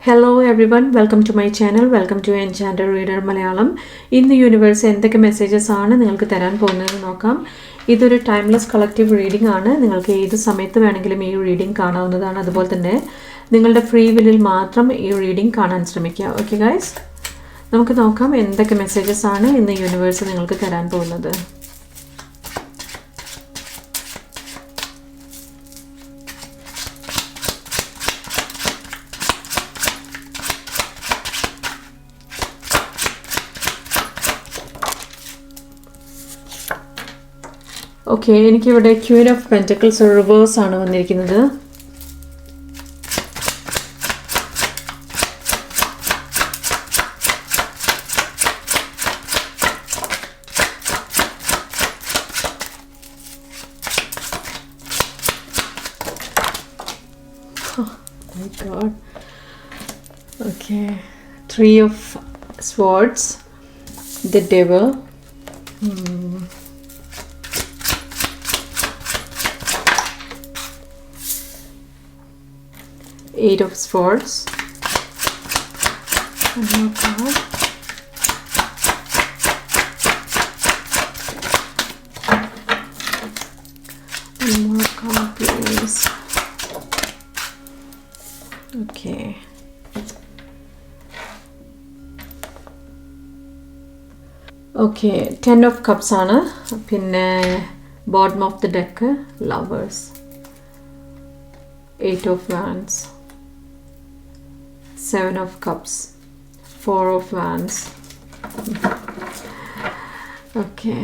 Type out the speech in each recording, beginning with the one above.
Hello everyone, welcome to my channel, welcome to Enchanted Reader Malayalam. In the universe എന്തൊക്കെ messages ആണ് നിങ്ങൾക്ക് തരാൻ പോകുന്നത് നോക്കാം. ഇതൊരു ടൈംലെസ് കളക്റ്റീവ് റീഡിംഗ് ആണ്. നിങ്ങൾക്ക് ഏത് സമയത്ത് വേണമെങ്കിലും ഈ റീഡിംഗ് കാണാവുന്നതാണ്. അതുപോലെ തന്നെ നിങ്ങളുടെ ഫ്രീ വില്ലിൽ മാത്രം ഈ റീഡിംഗ് കാണാൻ ശ്രമിക്കുക. ഓക്കെ ഗൈസ്, നമുക്ക് നോക്കാം എന്തൊക്കെ മെസ്സേജസ് ആണ് ഇന്ന് യൂണിവേഴ്സ് നിങ്ങൾക്ക് തരാൻ പോകുന്നത്. ഓക്കെ, എനിക്കിവിടെ ക്വീൻ ഓഫ് പെൻറ്റക്കിൾസ് റിവേഴ്സ് ആണ് വന്നിരിക്കുന്നത്. My God. Okay, 3 of swords, the devil. Eight of swords. One more card. One more card, please. Okay. Okay, 10 of cups ആണ്. പിന്നെ bottom of the deck lovers. 8 of wands. 7 of cups, 4 of wands. Okay.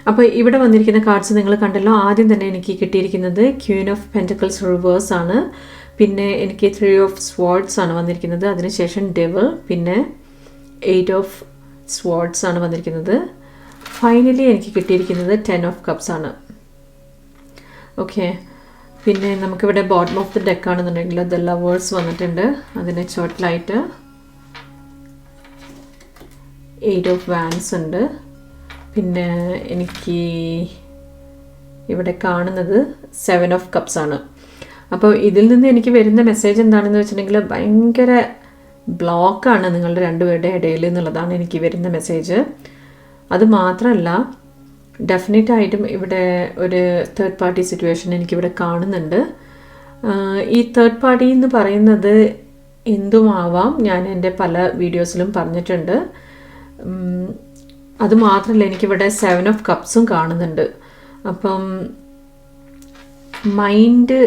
അപ്പോൾ ഇവിടെ വന്നിരിക്കുന്ന cards നിങ്ങൾ കണ്ടല്ലോ. ആദ്യം തന്നെ എനിക്ക് കിട്ടിയിരിക്കുന്നത് ക്വീൻ ഓഫ് പെൻറ്റക്കിൾസ് റിവേഴ്സ് ആണ്. പിന്നെ എനിക്ക് 3 ഓഫ് സ്വാർഡ്സ് ആണ് വന്നിരിക്കുന്നത്. അതിനുശേഷം ഡെവിൾ, പിന്നെ 8 ഓഫ് സ്വാർഡ്സ് ആണ് വന്നിരിക്കുന്നത്. ഫൈനലി എനിക്ക് കിട്ടിയിരിക്കുന്നത് 10 ഓഫ് കപ്സ് ആണ്. ഓക്കെ, പിന്നെ നമുക്കിവിടെ ബോട്ടം ഓഫ് ദി ഡെക്ക് ആണെന്നുണ്ടെങ്കിൽ ദ ലവേഴ്സ് വന്നിട്ടുണ്ട്. അതിന് ചോട്ടിലായിട്ട് 8 ഓഫ് വാൻസ് ഉണ്ട്. പിന്നെ എനിക്ക് ഇവിടെ കാണുന്നത് 7 ഓഫ് കപ്സ് ആണ്. അപ്പോൾ ഇതിൽ നിന്ന് എനിക്ക് വരുന്ന മെസ്സേജ് എന്താണെന്ന് വെച്ചിട്ടുണ്ടെങ്കിൽ ഭയങ്കര ബ്ലോക്കാണ് നിങ്ങളുടെ രണ്ടുപേരുടെ ഇടയിൽ എന്നുള്ളതാണ് എനിക്ക് വരുന്ന മെസ്സേജ്. അത് മാത്രമല്ല, ഡെഫിനറ്റായിട്ടും ഇവിടെ ഒരു തേർഡ് പാർട്ടി സിറ്റുവേഷൻ എനിക്കിവിടെ കാണുന്നുണ്ട്. ഈ തേർഡ് പാർട്ടി എന്ന് പറയുന്നത് എന്തുമാവാം, ഞാൻ എൻ്റെ പല വീഡിയോസിലും പറഞ്ഞിട്ടുണ്ട്. അതുമാത്രമല്ല, എനിക്കിവിടെ 7 ഓഫ് കപ്സും കാണുന്നുണ്ട്. അപ്പം മൈൻഡ്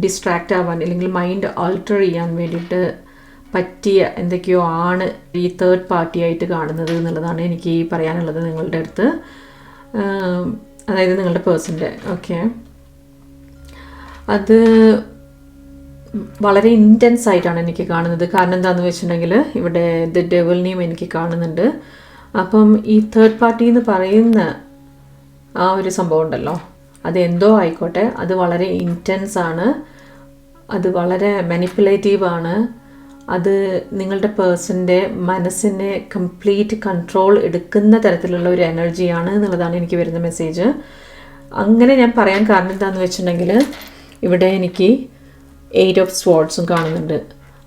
ഡിസ്ട്രാക്റ്റ് ആവാൻ അല്ലെങ്കിൽ മൈൻഡ് ആൾട്ടർ ചെയ്യാൻ വേണ്ടിയിട്ട് പറ്റിയ എന്തൊക്കെയോ ആണ് ഈ തേർഡ് പാർട്ടിയായിട്ട് കാണുന്നത് എന്നുള്ളതാണ് എനിക്ക് പറയാനുള്ളത് നിങ്ങളുടെ അടുത്ത്, അതായത് നിങ്ങളുടെ പേഴ്സൻ്റെ. ഓക്കെ, അത് വളരെ ഇൻറ്റൻസ് ആയിട്ടാണ് എനിക്ക് കാണുന്നത്. കാരണം എന്താണെന്ന് വെച്ചിട്ടുണ്ടെങ്കിൽ ഇവിടെ ദ ഡെവിളിനെയും എനിക്ക് കാണുന്നുണ്ട്. അപ്പം ഈ തേർഡ് പാർട്ടി എന്ന് പറയുന്ന ആ ഒരു സംഭവം ഉണ്ടല്ലോ, അതെന്തോ ആയിക്കോട്ടെ, അത് വളരെ ഇൻറ്റൻസ് ആണ്, അത് വളരെ മാനിപ്പുലേറ്റീവ് ആണ്. അത് നിങ്ങളുടെ പേഴ്സൻ്റെ മനസ്സിനെ കംപ്ലീറ്റ് കൺട്രോൾ എടുക്കുന്ന തരത്തിലുള്ള ഒരു എനർജിയാണ് എന്നുള്ളതാണ് എനിക്ക് വരുന്ന മെസ്സേജ്. അങ്ങനെ ഞാൻ പറയാൻ കാരണം എന്താണെന്ന് വെച്ചിട്ടുണ്ടെങ്കിൽ ഇവിടെ എനിക്ക് 8 ഓഫ് സ്വാർഡ്സും കാണുന്നുണ്ട്.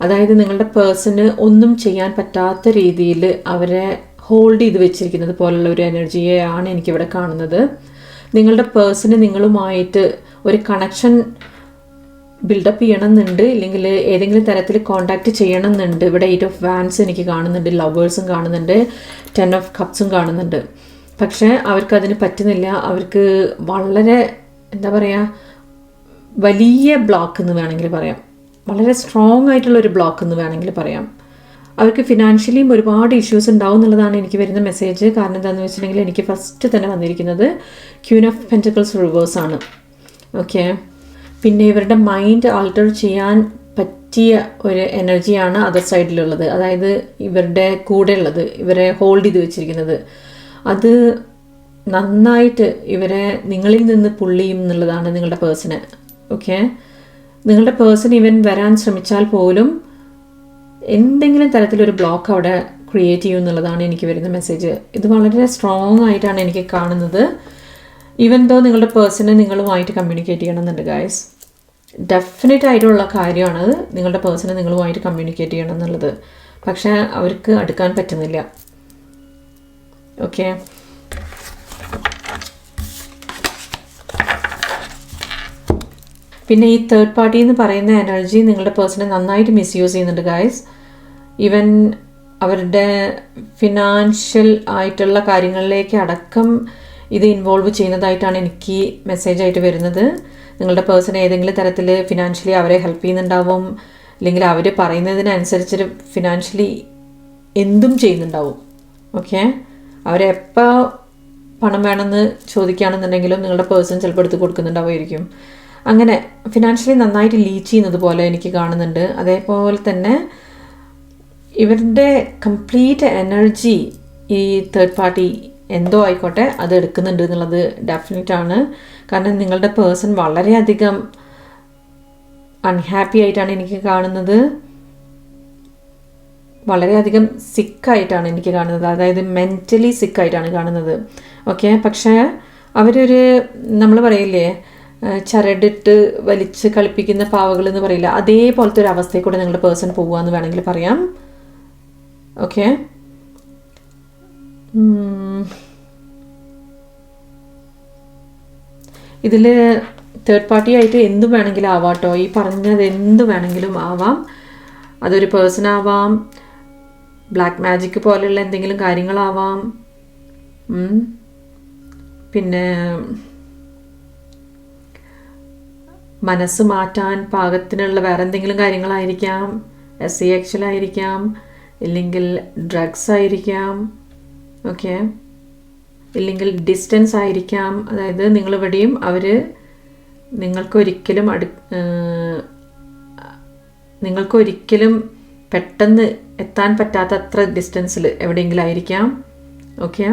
അതായത് നിങ്ങളുടെ പേഴ്സണ് ഒന്നും ചെയ്യാൻ പറ്റാത്ത രീതിയിൽ അവരെ ഹോൾഡ് ചെയ്ത് വെച്ചിരിക്കുന്നത് പോലുള്ള ഒരു എനർജിയെയാണ് എനിക്കിവിടെ കാണുന്നത്. നിങ്ങളുടെ പേഴ്സണ് നിങ്ങളുമായിട്ട് ഒരു കണക്ഷൻ ബിൽഡപ്പ് ചെയ്യണമെന്നുണ്ട്, ഇല്ലെങ്കിൽ ഏതെങ്കിലും തരത്തിൽ കോണ്ടാക്ട് ചെയ്യണമെന്നുണ്ട്. ഇവിടെ 8 ഓഫ് വാൻസ് എനിക്ക് കാണുന്നുണ്ട്, ലവേഴ്സും കാണുന്നുണ്ട്, 10 ഓഫ് കപ്സും കാണുന്നുണ്ട്. പക്ഷേ അവർക്കതിന് പറ്റുന്നില്ല. അവർക്ക് വളരെ എന്താ പറയുക, വലിയ ബ്ലോക്ക് എന്ന് വേണമെങ്കിൽ പറയാം, വളരെ സ്ട്രോങ് ആയിട്ടുള്ളൊരു ബ്ലോക്ക് എന്ന് വേണമെങ്കിൽ പറയാം. അവർക്ക് ഫിനാൻഷ്യലിയും ഒരുപാട് ഇഷ്യൂസ് ഉണ്ടാവും എന്നുള്ളതാണ് എനിക്ക് വരുന്ന മെസ്സേജ്. കാരണം എന്താണെന്ന് വെച്ചിട്ടുണ്ടെങ്കിൽ എനിക്ക് ഫസ്റ്റ് തന്നെ വന്നിരിക്കുന്നത് ക്വീൻ ഓഫ് പെൻറ്റക്കിൾസ് റിവേഴ്സ് ആണ്. ഓക്കെ, പിന്നെ ഇവരുടെ മൈൻഡ് ആൾട്ടർ ചെയ്യാൻ പറ്റിയ ഒരു എനർജിയാണ് അതർ സൈഡിലുള്ളത്. അതായത് ഇവരുടെ കൂടെ ഉള്ളത്, ഇവരെ ഹോൾഡ് ചെയ്ത് വെച്ചിരിക്കുന്നത്, അത് നന്നായിട്ട് ഇവരെ നിങ്ങളിൽ നിന്ന് പുള്ളിയും എന്നുള്ളതാണ് നിങ്ങളുടെ പേഴ്സണ്. ഓക്കെ, നിങ്ങളുടെ പേഴ്സൺ ഇവൻ വരാൻ ശ്രമിച്ചാൽ പോലും എന്തെങ്കിലും തരത്തിലൊരു ബ്ലോക്ക് അവിടെ ക്രിയേറ്റ് ചെയ്യും എന്നുള്ളതാണ് എനിക്ക് വരുന്ന മെസ്സേജ്. ഇത് വളരെ സ്ട്രോങ് ആയിട്ടാണ് എനിക്ക് കാണുന്നത്. ഈവൻ ദോ നിങ്ങളുടെ പേഴ്സണ് നിങ്ങളുമായിട്ട് കമ്മ്യൂണിക്കേറ്റ് ചെയ്യണമെന്നുണ്ട് ഗൈസ്. ഡെഫിനറ്റ് ആയിട്ടുള്ള കാര്യമാണ് നിങ്ങളുടെ പേഴ്സണെ നിങ്ങളുമായിട്ട് കമ്മ്യൂണിക്കേറ്റ് ചെയ്യണം എന്നുള്ളത്. പക്ഷേ അവർക്ക് അടുക്കാൻ പറ്റുന്നില്ല. ഓക്കെ, പിന്നെ ഈ തേർഡ് പാർട്ടി എന്ന് പറയുന്ന എനർജി നിങ്ങളുടെ പേഴ്സണെ നന്നായിട്ട് മിസ്യൂസ് ചെയ്യുന്നുണ്ട് ഗൈസ്. ഈവൻ അവരുടെ ഫിനാൻഷ്യൽ ആയിട്ടുള്ള കാര്യങ്ങളിലേക്ക് അടക്കം ഇത് ഇൻവോൾവ് ചെയ്യുന്നതായിട്ടാണ് എനിക്ക് മെസ്സേജായിട്ട് വരുന്നത്. നിങ്ങളുടെ പേഴ്സൺ ഏതെങ്കിലും തരത്തിൽ ഫിനാൻഷ്യലി അവരെ ഹെൽപ്പ് ചെയ്യുന്നുണ്ടാവും, അല്ലെങ്കിൽ അവർ പറയുന്നതിനനുസരിച്ച് ഫിനാൻഷ്യലി എന്തും ചെയ്യുന്നുണ്ടാവും. ഓക്കെ, അവരെപ്പോൾ പണം വേണമെന്ന് ചോദിക്കുകയാണെന്നുണ്ടെങ്കിലും നിങ്ങളുടെ പേഴ്സൺ ചിലപ്പോൾ എടുത്ത് കൊടുക്കുന്നുണ്ടാവുമായിരിക്കും. അങ്ങനെ ഫിനാൻഷ്യലി നന്നായിട്ട് ലീച്ച് ചെയ്യുന്നത് പോലെ എനിക്ക് കാണുന്നുണ്ട്. അതേപോലെ തന്നെ ഇവരുടെ കംപ്ലീറ്റ് എനർജി ഈ തേർഡ് പാർട്ടി എന്തോ ആയിക്കോട്ടെ അത് എടുക്കുന്നുണ്ട് എന്നുള്ളത് ഡെഫിനറ്റ് ആണ്. കാരണം നിങ്ങളുടെ പേഴ്സൺ വളരെയധികം അൺഹാപ്പി ആയിട്ടാണ് എനിക്ക് കാണുന്നത്, വളരെയധികം സിക്കായിട്ടാണ് എനിക്ക് കാണുന്നത്, അതായത് മെൻ്റലി സിക്കായിട്ടാണ് കാണുന്നത്. ഓക്കെ, പക്ഷേ അവരൊരു നമ്മൾ പറയില്ലേ ചരടിട്ട് വലിച്ച് കളിപ്പിക്കുന്ന പാവകൾ എന്ന് പറയില്ല, അതേപോലത്തെ ഒരു അവസ്ഥയിൽ കൂടെ നിങ്ങളുടെ പേഴ്സൺ പോവുക എന്ന് വേണമെങ്കിൽ പറയാം. ഓക്കെ, ഇതിൽ തേർഡ് പാർട്ടി ആയിട്ട് എന്തും വേണമെങ്കിലും ആവാട്ടോ, ഈ പറഞ്ഞത് എന്ത് വേണമെങ്കിലും ആവാം. അതൊരു പേഴ്സൺ ആവാം, ബ്ലാക്ക് മാജിക് പോലെയുള്ള എന്തെങ്കിലും കാര്യങ്ങളാവാം, പിന്നെ മനസ്സ് മാറ്റാൻ പാകത്തിനുള്ള വേറെ എന്തെങ്കിലും കാര്യങ്ങളായിരിക്കാം, SEX ആയിരിക്കാം, ഇല്ലെങ്കിൽ ഡ്രഗ്സ് ആയിരിക്കാം. ഓക്കെ, ഇല്ലെങ്കിൽ ഡിസ്റ്റൻസ് ആയിരിക്കാം. അതായത് നിങ്ങളിവിടെയും അവർ നിങ്ങൾക്കൊരിക്കലും പെട്ടെന്ന് എത്താൻ പറ്റാത്ത അത്ര ഡിസ്റ്റൻസിൽ എവിടെയെങ്കിലും ആയിരിക്കാം. ഓക്കെ,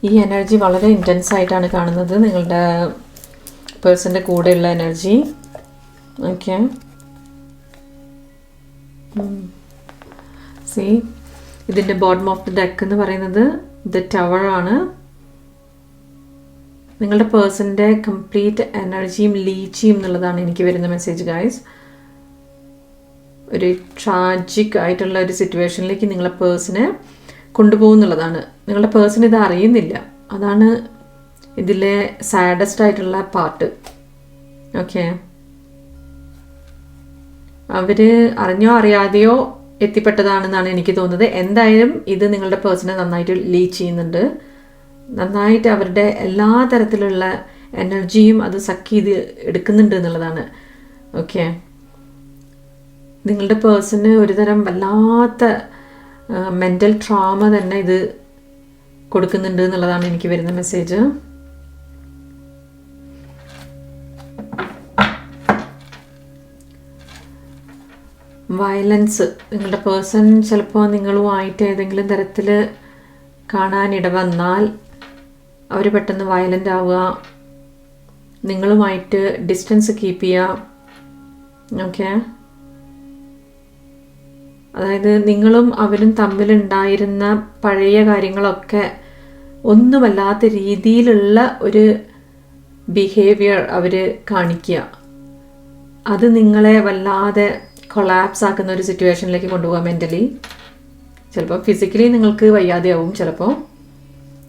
ഈ എനർജി വളരെ ഇൻറ്റൻസ് ആയിട്ടാണ് കാണുന്നത്, നിങ്ങളുടെ പേഴ്സൻ്റെ കൂടെയുള്ള എനർജി. ഓക്കെ, സി ഇതിൻ്റെ ബോട്ടം ഓഫ് ദി ഡെക്ക് എന്ന് പറയുന്നത് ദ ടവർ ആണ്. നിങ്ങളുടെ പേഴ്സൻ്റെ കംപ്ലീറ്റ് എനർജിയും ലീച്ച് ചെയ്യും എന്നുള്ളതാണ് എനിക്ക് വരുന്ന മെസ്സേജ് ഗൈസ്. ഒരു ട്രാജിക് ആയിട്ടുള്ള ഒരു സിറ്റുവേഷനിലേക്ക് നിങ്ങളുടെ പേഴ്സണെ കൊണ്ടുപോകുന്നുള്ളതാണ്. നിങ്ങളുടെ പേഴ്സൺ ഇത് അറിയുന്നില്ല, അതാണ് ഇതിലെ സാഡസ്റ്റ് ആയിട്ടുള്ള പാർട്ട്. ഓക്കെ, അവർ അറിഞ്ഞോ അറിയാതെയോ എത്തിപ്പെട്ടതാണെന്നാണ് എനിക്ക് തോന്നുന്നത്. എന്തായാലും ഇത് നിങ്ങളുടെ പേഴ്സണെ നന്നായിട്ട് ലീച്ച് ചെയ്യുന്നുണ്ട്, നന്നായിട്ട് അവരുടെ എല്ലാ തരത്തിലുള്ള എനർജിയും അത് സക്ക് ചെയ്ത് എടുക്കുന്നുണ്ട് എന്നുള്ളതാണ്. ഓക്കെ, നിങ്ങളുടെ പേഴ്സണ് ഒരുതരം വല്ലാത്ത മെൻ്റൽ ട്രോമ തന്നെ ഇത് കൊടുക്കുന്നുണ്ട് എന്നുള്ളതാണ് എനിക്ക് വരുന്ന മെസ്സേജ്. വയലൻസ്, നിങ്ങളുടെ പേഴ്സൺ ചിലപ്പോൾ നിങ്ങളുമായിട്ട് ഏതെങ്കിലും തരത്തിൽ കാണാനിട വന്നാൽ അവർ പെട്ടെന്ന് വയലൻ്റ് ആവുക, നിങ്ങളുമായിട്ട് ഡിസ്റ്റൻസ് കീപ്പ് ചെയ്യുക. ഓക്കെ, അതായത് നിങ്ങളും അവരും തമ്മിലുണ്ടായിരുന്ന പഴയ കാര്യങ്ങളൊക്കെ ഒന്നുമല്ലാത്ത രീതിയിലുള്ള ഒരു ബിഹേവിയർ അവർ കാണിക്കുക, അത് നിങ്ങളെ വല്ലാതെ കൊളാപ്സ് ആക്കുന്ന ഒരു സിറ്റുവേഷനിലേക്ക് കൊണ്ടുപോകാം മെൻ്റലി. ചിലപ്പോൾ ഫിസിക്കലി നിങ്ങൾക്ക് വയ്യാതെയാവും ചിലപ്പോൾ.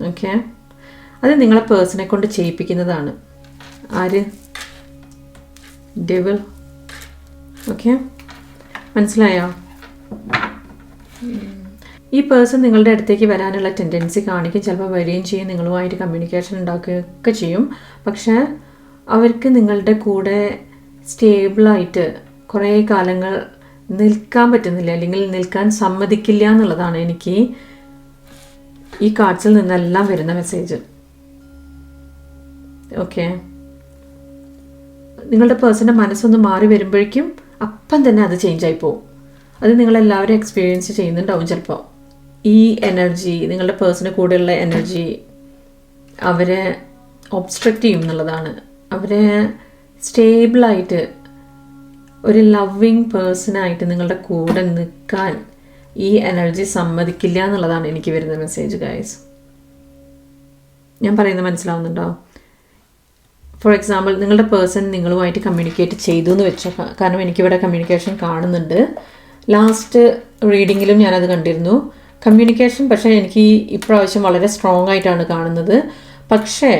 ഓക്കെ, അത് നിങ്ങളെ പേഴ്സണെ കൊണ്ട് ചെയ്യിപ്പിക്കുന്നതാണ്. ആര്? ഡെവിൾ. ഓക്കെ, മനസ്സിലായോ? ഈ പേഴ്സൺ നിങ്ങളുടെ അടുത്തേക്ക് വരാനുള്ള ടെൻഡൻസി കാണിക്കും, ചിലപ്പോൾ വരികയും ചെയ്യും, നിങ്ങളുമായിട്ട് കമ്മ്യൂണിക്കേഷൻ ഉണ്ടാക്കുകയൊക്കെ ചെയ്യും. പക്ഷേ അവർക്ക് നിങ്ങളുടെ കൂടെ സ്റ്റേബിളായിട്ട് കുറേ കാലങ്ങൾ നിൽക്കാൻ പറ്റുന്നില്ല, അല്ലെങ്കിൽ നിൽക്കാൻ സമ്മതിക്കില്ല എന്നുള്ളതാണ് എനിക്ക് ഈ കാർഡ്സിൽ നിന്നെല്ലാം വരുന്ന മെസ്സേജ്. ഓക്കെ, നിങ്ങളുടെ പേഴ്സൻ്റെ മനസ്സൊന്ന് മാറി വരുമ്പോഴേക്കും അപ്പം തന്നെ അത് ചേഞ്ചായി പോകും. അത് നിങ്ങളെല്ലാവരും എക്സ്പീരിയൻസ് ചെയ്യുന്നുണ്ടാവും ചിലപ്പോൾ. ഈ എനർജി, നിങ്ങളുടെ പേഴ്സൻ്റെ കൂടെയുള്ള എനർജി അവരെ ഒബ്സ്ട്രക്റ്റ് ചെയ്യും എന്നുള്ളതാണ്. അവരെ സ്റ്റേബിളായിട്ട് ഒരു ലവിങ് പേഴ്സണായിട്ട് നിങ്ങളുടെ കൂടെ നിൽക്കാൻ ഈ എനർജി സമ്മതിക്കില്ല എന്നുള്ളതാണ് എനിക്ക് വരുന്ന മെസ്സേജ് ഗൈസ്. ഞാൻ പറയുന്നത് മനസ്സിലാവുന്നുണ്ടോ? ഫോർ എക്സാമ്പിൾ, നിങ്ങളുടെ പേഴ്സൺ നിങ്ങളുമായിട്ട് കമ്മ്യൂണിക്കേറ്റ് ചെയ്തു എന്ന് വെച്ചാൽ, കാരണം എനിക്കിവിടെ കമ്മ്യൂണിക്കേഷൻ കാണുന്നുണ്ട്. ലാസ്റ്റ് റീഡിങ്ങിലും ഞാനത് കണ്ടിരുന്നു കമ്മ്യൂണിക്കേഷൻ. പക്ഷേ എനിക്ക് ഇപ്രാവശ്യം വളരെ സ്ട്രോങ് ആയിട്ടാണ് കാണുന്നത്. പക്ഷേ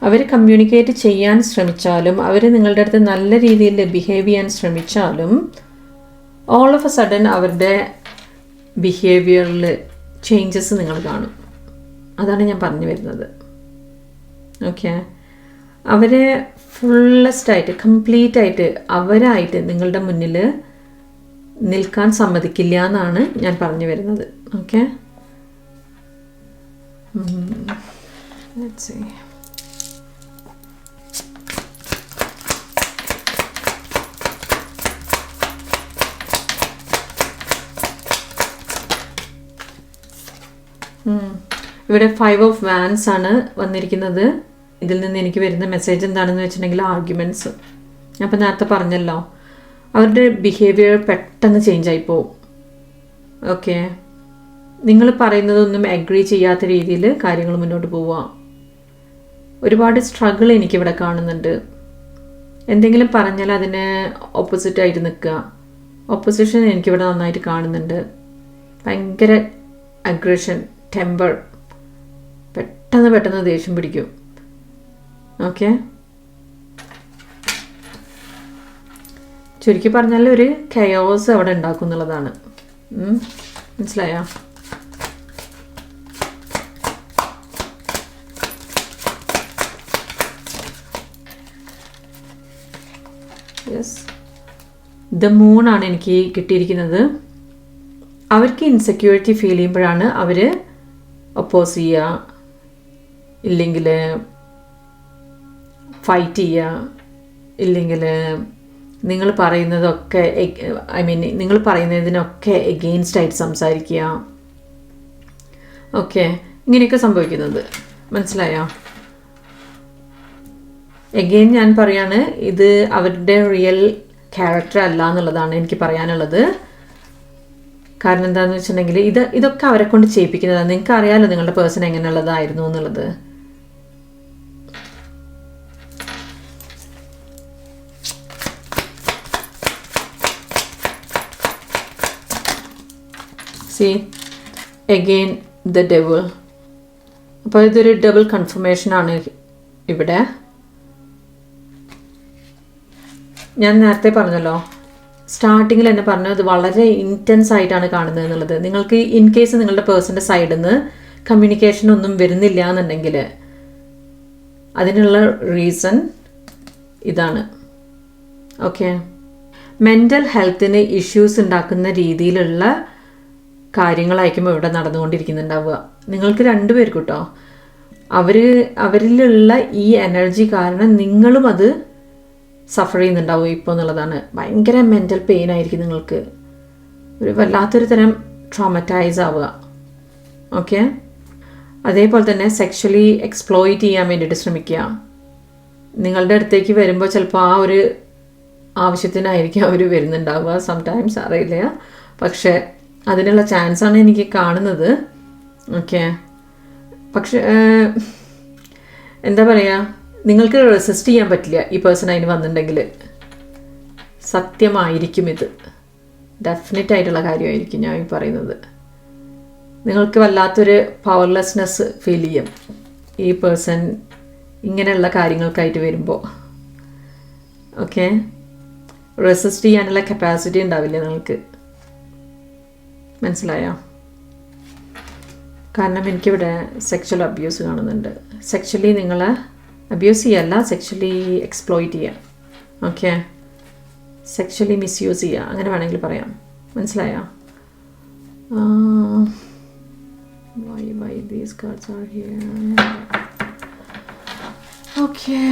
അവർ കമ്മ്യൂണിക്കേറ്റ് ചെയ്യാൻ ശ്രമിച്ചാലും, അവർ നിങ്ങളുടെ അടുത്ത് നല്ല രീതിയിൽ ബിഹേവ് ചെയ്യാൻ ശ്രമിച്ചാലും, ഓൾ ഓഫ് എ സഡൻ അവരുടെ ബിഹേവിയറിൽ ചേഞ്ചസ് നിങ്ങൾ കാണും. അതാണ് ഞാൻ പറഞ്ഞു വരുന്നത്. ഓക്കെ, അവരെ ഫുള്ളസ്റ്റായിട്ട് കംപ്ലീറ്റ് ആയിട്ട് അവരായിട്ട് നിങ്ങളുടെ മുന്നിൽ നിൽക്കാൻ സമ്മതിക്കില്ല എന്നാണ് ഞാൻ പറഞ്ഞു വരുന്നത്. Okay, let's see. ഇവിടെ 5 ഓഫ് വാൻസ് ആണ് വന്നിരിക്കുന്നത്. ഇതിൽ നിന്ന് എനിക്ക് വരുന്ന മെസ്സേജ് എന്താണെന്ന് വെച്ചിട്ടുണ്ടെങ്കിൽ ആർഗ്യുമെൻറ്റ്സ്. അപ്പം നേരത്തെ പറഞ്ഞല്ലോ, അവരുടെ ബിഹേവിയർ പെട്ടെന്ന് ചേഞ്ച് ആയി പോവും. ഓക്കെ, നിങ്ങൾ പറയുന്നതൊന്നും അഗ്രി ചെയ്യാത്ത രീതിയിൽ കാര്യങ്ങൾ മുന്നോട്ട് പോവുക. ഒരുപാട് സ്ട്രഗിൾ എനിക്കിവിടെ കാണുന്നുണ്ട്. എന്തെങ്കിലും പറഞ്ഞാൽ അതിന് ഓപ്പോസിറ്റായിട്ട് നിൽക്കുക. ഓപ്പോസിഷൻ എനിക്കിവിടെ നന്നായിട്ട് കാണുന്നുണ്ട്. ഭയങ്കര അഗ്രഷൻ, ടെമ്പർ, പെട്ടെന്ന് ദേഷ്യം പിടിക്കും. ഓക്കെ, ചുരുക്കി പറഞ്ഞാൽ ഒരു കയോസ് അവിടെ ഉണ്ടാക്കും എന്നുള്ളതാണ്. മനസ്സിലായോ? യെസ്, ദ മൂണാണ് എനിക്ക് കിട്ടിയിരിക്കുന്നത്. അവർക്ക് ഇൻസെക്യൂരിറ്റി ഫീൽ ചെയ്യുമ്പോഴാണ് അവർ ഒപ്പോസ് ചെയ്യുക, ഇല്ലെങ്കിൽ ഫൈറ്റ് ചെയ്യുക, ഇല്ലെങ്കിൽ നിങ്ങൾ പറയുന്നതൊക്കെ നിങ്ങൾ പറയുന്നതിനൊക്കെ എഗെയിൻസ്റ്റ് ആയിട്ട് സംസാരിക്കുക. ഓക്കെ, ഇങ്ങനെയൊക്കെ സംഭവിക്കുന്നത് മനസ്സിലായോ? എഗെയിൻ ഞാൻ പറയാണ്, ഇത് അവരുടെ റിയൽ ക്യാരക്ടർ അല്ല എന്നുള്ളതാണ് എനിക്ക് പറയാനുള്ളത്. കാരണം എന്താണെന്ന് വെച്ചിട്ടുണ്ടെങ്കിൽ ഇതൊക്കെ അവരെ കൊണ്ട് ചെയ്യിപ്പിക്കുന്നതാണ്. നിങ്ങൾക്ക് അറിയാമല്ലോ നിങ്ങളുടെ പേഴ്സൺ എങ്ങനെയുള്ളതായിരുന്നു എന്നുള്ളത്. See, again the devil. അപ്പോൾ ഇതൊരു ഡബിൾ കൺഫർമേഷനാണ് ഇവിടെ. ഞാൻ നേരത്തെ പറഞ്ഞല്ലോ, സ്റ്റാർട്ടിങ്ങിൽ എന്നെ പറഞ്ഞത് വളരെ ഇൻറ്റൻസ് ആയിട്ടാണ് കാണുന്നത് എന്നുള്ളത്. നിങ്ങൾക്ക് ഇൻ കേസ് നിങ്ങളുടെ പേഴ്സൻ്റെ സൈഡിൽ നിന്ന് കമ്മ്യൂണിക്കേഷൻ ഒന്നും വരുന്നില്ല എന്നുണ്ടെങ്കിൽ അതിനുള്ള റീസൺ ഇതാണ്. ഓക്കെ, മെൻ്റൽ ഹെൽത്തിന് ഇഷ്യൂസ് ഉണ്ടാക്കുന്ന രീതിയിലുള്ള കാര്യങ്ങളായിരിക്കുമ്പോൾ ഇവിടെ നടന്നുകൊണ്ടിരിക്കുന്നുണ്ടാവുക. നിങ്ങൾക്ക് രണ്ടുപേർക്കും കേട്ടോ. അവരിലുള്ള ഈ എനർജി കാരണം നിങ്ങളും അത് സഫർ ചെയ്യുന്നുണ്ടാവും ഇപ്പോൾ എന്നുള്ളതാണ്. ഭയങ്കര മെൻ്റൽ പെയിൻ ആയിരിക്കും നിങ്ങൾക്ക്. ഒരു വല്ലാത്തൊരു തരം ട്രോമറ്റൈസ് ആവുക. ഓക്കെ, അതേപോലെ തന്നെ സെക്ഷലി എക്സ്പ്ലോയിറ്റ് ചെയ്യാൻ വേണ്ടിയിട്ട് ശ്രമിക്കുക. നിങ്ങളുടെ അടുത്തേക്ക് വരുമ്പോൾ ചിലപ്പോൾ ആ ഒരു ആവശ്യത്തിനായിരിക്കും അവർ വരുന്നുണ്ടാവുക. സംടൈംസ് അറിയില്ല, പക്ഷേ അതിനുള്ള ചാൻസാണ് എനിക്ക് കാണുന്നത്. ഓക്കെ, പക്ഷേ എന്താ പറയുക, നിങ്ങൾക്ക് റെസിസ്റ്റ് ചെയ്യാൻ പറ്റില്ല ഈ പേഴ്സൺ അതിന് വന്നിട്ടുണ്ടെങ്കിൽ. സത്യമായിരിക്കും ഇത്, ഡെഫിനറ്റ് ആയിട്ടുള്ള കാര്യമായിരിക്കും ഞാൻ ഈ പറയുന്നത്. നിങ്ങൾക്ക് വല്ലാത്തൊരു പവർലെസ്നെസ് ഫീൽ ചെയ്യും ഈ പേഴ്സൺ ഇങ്ങനെയുള്ള കാര്യങ്ങൾക്കായിട്ട് വരുമ്പോൾ. ഓക്കെ, റെസിസ്റ്റ് ചെയ്യാനുള്ള കപ്പാസിറ്റി ഉണ്ടാവില്ല നിങ്ങൾക്ക്. മനസ്സിലായോ? കാരണം എനിക്കിവിടെ സെക്ഷൽ അബ്യൂസ് കാണുന്നുണ്ട്. സെക്ഷലി നിങ്ങളെ അബ്യൂസ് ചെയ്യല്ല, സെക്ഷലി എക്സ്പ്ലോയിറ്റ് ചെയ്യുക. ഓക്കെ, സെക്ഷലി മിസ്യൂസ് ചെയ്യുക, അങ്ങനെ വേണമെങ്കിൽ പറയാം. മനസ്സിലായോ? why these cards are here? Okay,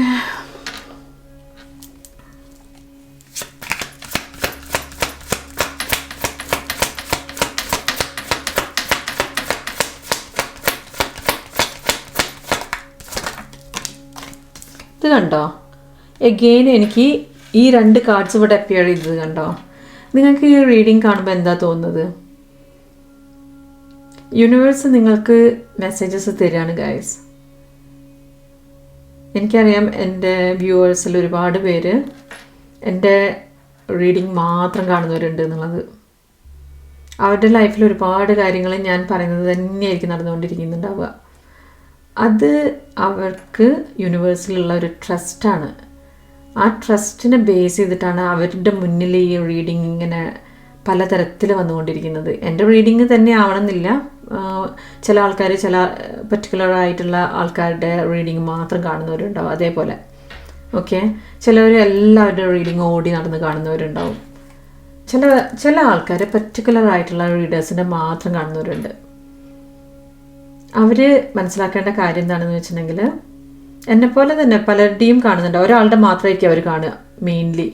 ഇത് കണ്ടോ? എഗെയിൻ എനിക്ക് ഈ രണ്ട് കാർഡ്സ് ഇവിടെ അപ്പിയർ ചെയ്തത് കണ്ടോ? നിങ്ങൾക്ക് ഈ റീഡിങ് കാണുമ്പോൾ എന്താ തോന്നുന്നത്? യൂണിവേഴ്സ് നിങ്ങൾക്ക് മെസ്സേജസ് തരികയാണ് ഗൈസ്. എനിക്കറിയാം എൻ്റെ വ്യൂവേഴ്സിൽ ഒരുപാട് പേര് എൻ്റെ റീഡിങ് മാത്രം കാണുന്നവരുണ്ട് എന്നുള്ളത്. അവരുടെ ലൈഫിൽ ഒരുപാട് കാര്യങ്ങൾ ഞാൻ പറയുന്നത് തന്നെയായിരിക്കും നടന്നുകൊണ്ടിരിക്കുന്നുണ്ടാവുക. അത് അവർക്ക് യൂണിവേഴ്സിലുള്ള ഒരു ട്രസ്റ്റാണ്. ആ ട്രസ്റ്റിനെ ബേസ് ചെയ്തിട്ടാണ് അവരുടെ മുന്നിൽ ഈ റീഡിങ് ഇങ്ങനെ പലതരത്തിൽ വന്നുകൊണ്ടിരിക്കുന്നത്. എൻ്റെ റീഡിങ് തന്നെ ആവണമെന്നില്ല. ചില ആൾക്കാർ ചില പർട്ടിക്കുലർ ആയിട്ടുള്ള ആൾക്കാരുടെ റീഡിങ് മാത്രം കാണുന്നവരുണ്ടാവും. അതേപോലെ ഓക്കെ, ചിലവർ എല്ലാവരുടെ റീഡിങ് ഓടി നടന്ന് കാണുന്നവരുണ്ടാവും. ചില ആൾക്കാർ പർട്ടിക്കുലർ ആയിട്ടുള്ള റീഡേഴ്സിൻ്റെ മാത്രം കാണുന്നവരുണ്ട്. അവർ മനസ്സിലാക്കേണ്ട കാര്യം എന്താണെന്ന് വെച്ചിട്ടുണ്ടെങ്കിൽ, എന്നെപ്പോലെ തന്നെ പലരുടെയും കാണുന്നുണ്ട്. ഒരാളുടെ മാത്രമായിരിക്കും അവർ കാണുക. മെയിൻലി